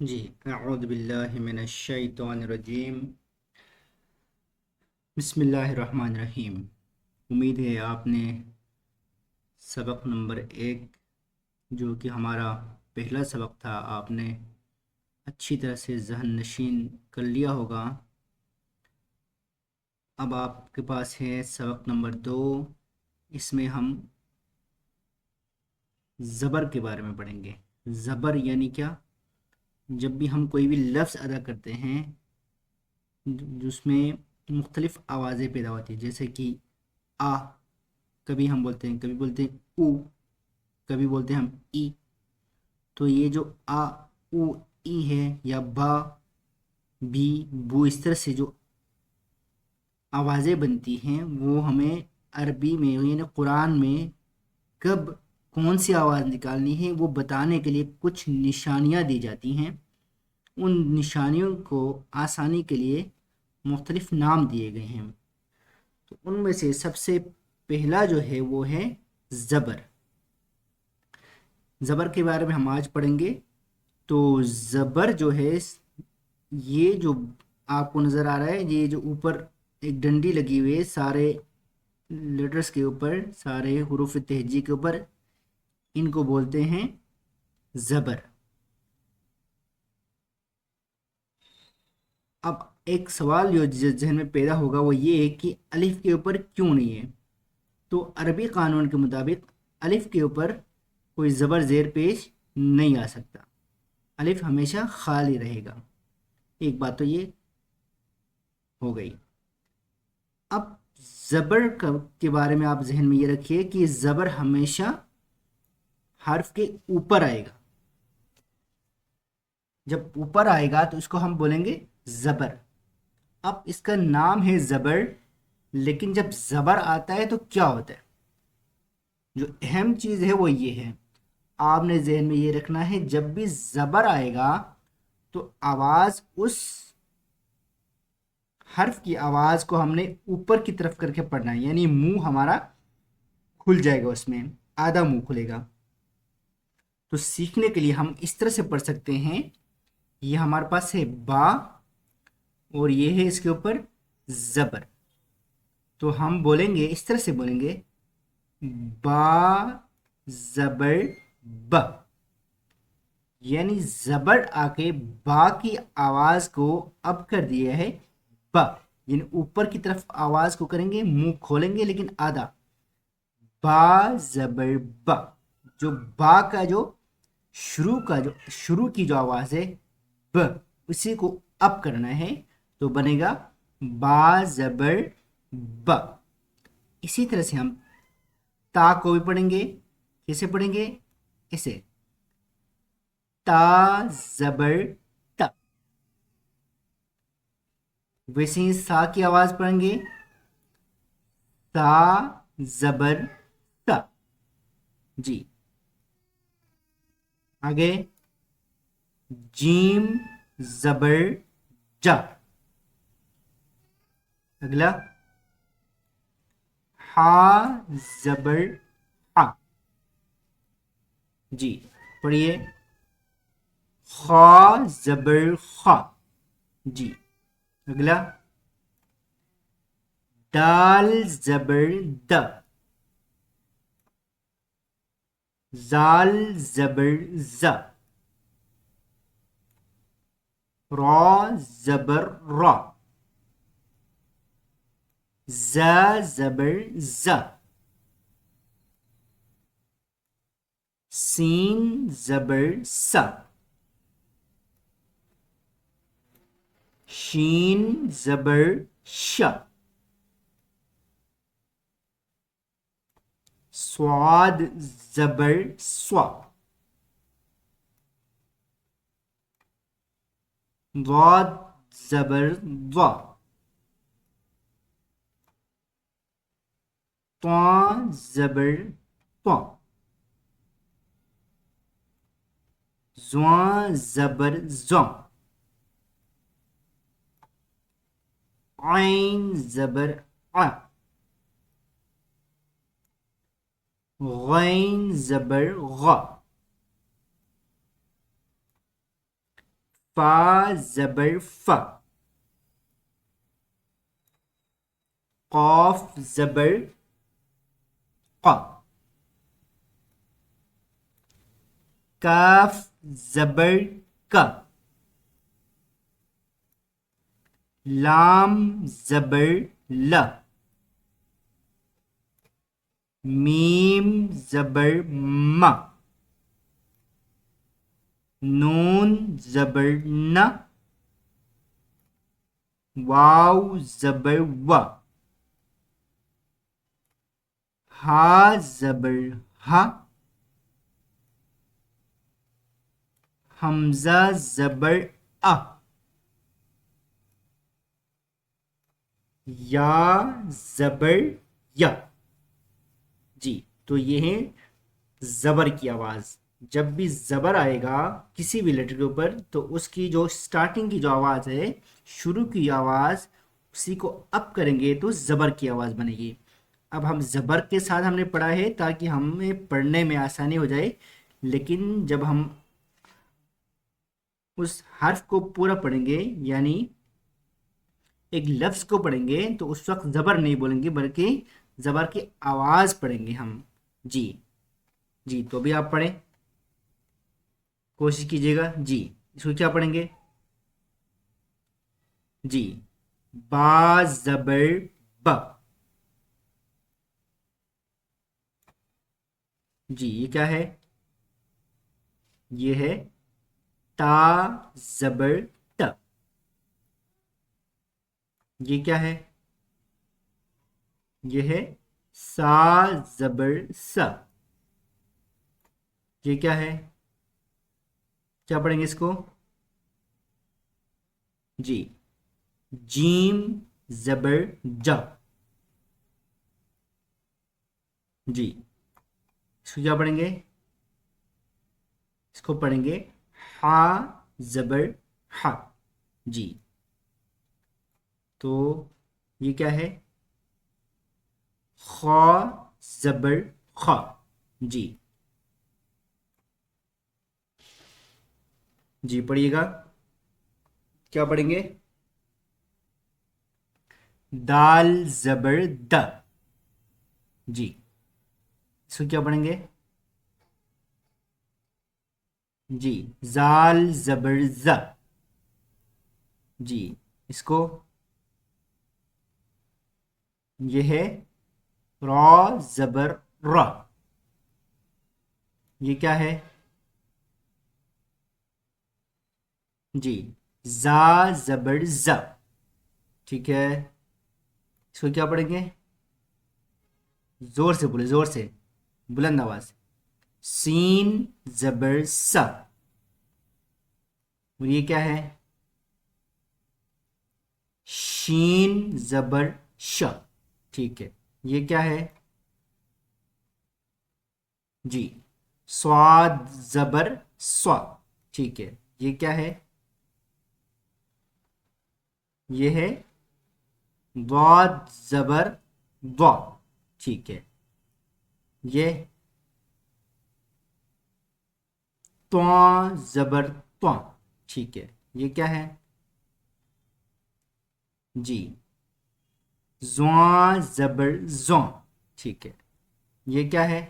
जी। अऊज़ु बिल्लाहि मिनश शैतानिर रजीम। बिस्मिल्लाहिर्रहमानिर रहीम। उम्मीद है आपने सबक नंबर 1, जो कि हमारा पहला सबक था, आपने अच्छी तरह से ज़हन नशीन कर लिया होगा। अब आपके पास है सबक नंबर 2। इसमें हम ज़बर के बारे में पढ़ेंगे। ज़बर यानी क्या? जब भी हम कोई भी लफ्ज़ अदा करते हैं जिसमें मुख्तलिफ़ आवाज़ें पैदा होती हैं, जैसे कि आ, कभी हम बोलते हैं, कभी बोलते हैं ऊ, कभी बोलते हैं हम ई। तो ये जो आ, ऊ, ई है, या बा, बी, बू, इस तरह से जो आवाज़ें बनती हैं वो हमें अरबी में यानी कुरान में कब कौन सी आवाज़ निकालनी है वो बताने के लिए कुछ निशानियाँ दी जाती हैं। उन निशानियों को आसानी के लिए मुख्तलिफ नाम दिए गए हैं। तो उनमें से सबसे पहला जो है वो है ज़बर। ज़बर के बारे में हम आज पढ़ेंगे। तो ज़बर जो है, ये जो आपको नज़र आ रहा है, ये जो ऊपर एक डंडी लगी हुई है सारे लेटर्स के ऊपर, सारे हुरूफ तहजी के ऊपर, इनको बोलते हैं ज़बर। अब एक सवाल जो जहन में पैदा होगा वो ये है कि अलिफ के ऊपर क्यों नहीं है। तो अरबी कानून के मुताबिक अलिफ के ऊपर कोई ज़बर ज़ेर पेश नहीं आ सकता। अलिफ हमेशा खाली रहेगा। एक बात तो ये हो गई। अब ज़बर के बारे में आप जहन में ये रखिए कि ज़बर हमेशा हर्फ के ऊपर आएगा। जब ऊपर आएगा तो इसको हम बोलेंगे ज़बर। अब इसका नाम है ज़बर, लेकिन जब ज़बर आता है तो क्या होता है? जो अहम चीज़ है वो ये है, आपने जहन में ये रखना है, जब भी ज़बर आएगा तो आवाज़ उस हर्फ की आवाज़ को हमने ऊपर की तरफ करके पढ़ना है, यानी मुंह हमारा खुल जाएगा, उसमें आधा मुंह खुलेगा। तो सीखने के लिए हम इस तरह से पढ़ सकते हैं। ये हमारे पास है बा, और ये है इसके ऊपर ज़बर। तो हम बोलेंगे, इस तरह से बोलेंगे, बा ज़बर ब, यानी ज़बर आके बा की आवाज़ को अब कर दिया है ब, यानी ऊपर की तरफ आवाज़ को करेंगे, मुंह खोलेंगे लेकिन आधा। बा ज़बर ब, जो बा का जो शुरू की जो आवाज़ है ब, उसी को अप करना है। तो बनेगा बा ज़बर ब। इसी तरह से हम ता को भी पढ़ेंगे। कैसे पढ़ेंगे? इसे ता ज़बर त। वैसे ही सा की आवाज़ पढ़ेंगे, ता ज़बर त। जी। आगे जीम ज़बर जा। अगला हा ज़बर हा। जी, पढ़िए, खा ज़बर खा। जी। अगला दाल ज़बर द। जाल ज़बर ज़। रॉ ज़बर रॉ। ज़ ज़बर ज़। सीन ज़बर स। शीन ज़बर श। स्वाद ज़बर स्वा। वाद ज़बर वा। त्वा ज़बर त्वा। ज़्वा ज़बर ज़्वा। आइन ज़बर आ। गैन ज़बर गा। फा ज़बर फ, कॉफ ज़बर क, काफ ज़बर क, लाम ज़बर ल, मीम ज़बर म, नून ज़बर न, वाव ज़बर व, हा ज़बर ह, हमज़ा ज़बर अ, या ज़बर य। जी, तो ये है ज़बर की आवाज़। जब भी ज़बर आएगा किसी भी लेटर के ऊपर तो उसकी जो स्टार्टिंग की जो आवाज़ है, शुरू की आवाज़, उसी को अप करेंगे तो ज़बर की आवाज़ बनेगी। अब हम ज़बर के साथ हमने पढ़ा है ताकि हमें पढ़ने में आसानी हो जाए, लेकिन जब हम उस हर्फ को पूरा पढ़ेंगे यानी एक लफ्ज़ को पढ़ेंगे तो उस वक्त ज़बर नहीं बोलेंगे बल्कि ज़बर की आवाज़ पढ़ेंगे हम। जी, जी, तो भी आप पढ़ें, कोशिश कीजिएगा। जी, इसको क्या पढ़ेंगे? जी, बा ज़बर ब। जी, ये क्या है? ये है ता ज़बर ट। ये क्या है? ये है सा ज़बर स। ये क्या है? क्या पढ़ेंगे इसको? जी, जीम ज़बर ज। जी, इसको क्या पढ़ेंगे? इसको पढ़ेंगे हा ज़बर हा। जी, तो ये क्या है? ख ज़बर ख। जी, जी, पढ़िएगा। क्या पढ़ेंगे? दाल ज़बर द। जी, इसको क्या पढ़ेंगे? जी, जाल ज़बर ज। जी, इसको ये है रॉ ज़बर र। ये क्या है? जी, जा ज़बर ज। ठीक है, इसको क्या पढ़ेंगे? जोर से बोले, जोर से, बुलंद आवाज से। सीन ज़बर स। और ये क्या है? शीन ज़बर श। ठीक है, ये क्या है? जी, स्वाद ज़बर स्वा। ठीक है, ये क्या है? ये है वाद ज़बर वा। ठीक है, ये त्वा ज़बर त्वा। ठीक है, ये क्या है? जी, ज़्वा ज़बर ज़्वा। ठीक है, ये क्या है?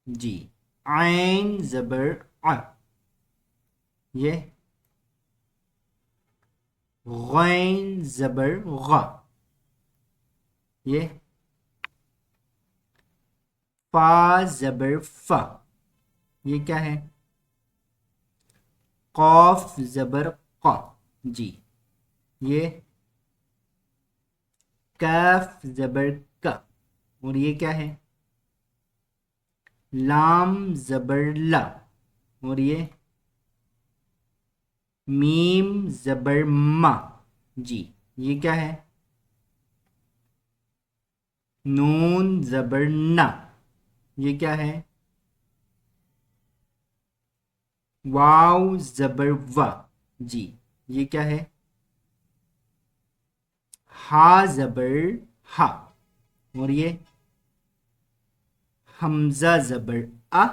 जी, आइन ज़बर आ। ये गैन ज़बर गा। ये फा ज़बर फा। ये क्या है? कॉफ ज़बर क़ा। जी, ये काफ ज़बर का। और ये क्या है? लाम ज़बर ला। और ये मीम ज़बर मा। जी, ये क्या है? नून ज़बर ना। ये क्या है? वाव ज़बर वा। जी, ये क्या है? हा ज़बर हा। और ये हमज़ा ज़बर आ।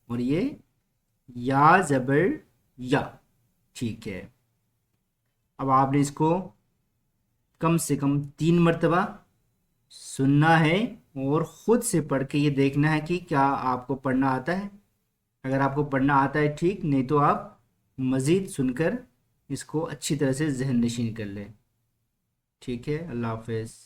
और ये या ज़बर या। ठीक है, अब आपने इसको कम से कम 3 मरतबा सुनना है और ख़ुद से पढ़ के ये देखना है कि क्या आपको पढ़ना आता है। अगर आपको पढ़ना आता है ठीक, नहीं तो आप मज़ीद सुनकर इसको अच्छी तरह से जहन नशीन कर लें। ठीक है, अल्लाह हाफ़िज़।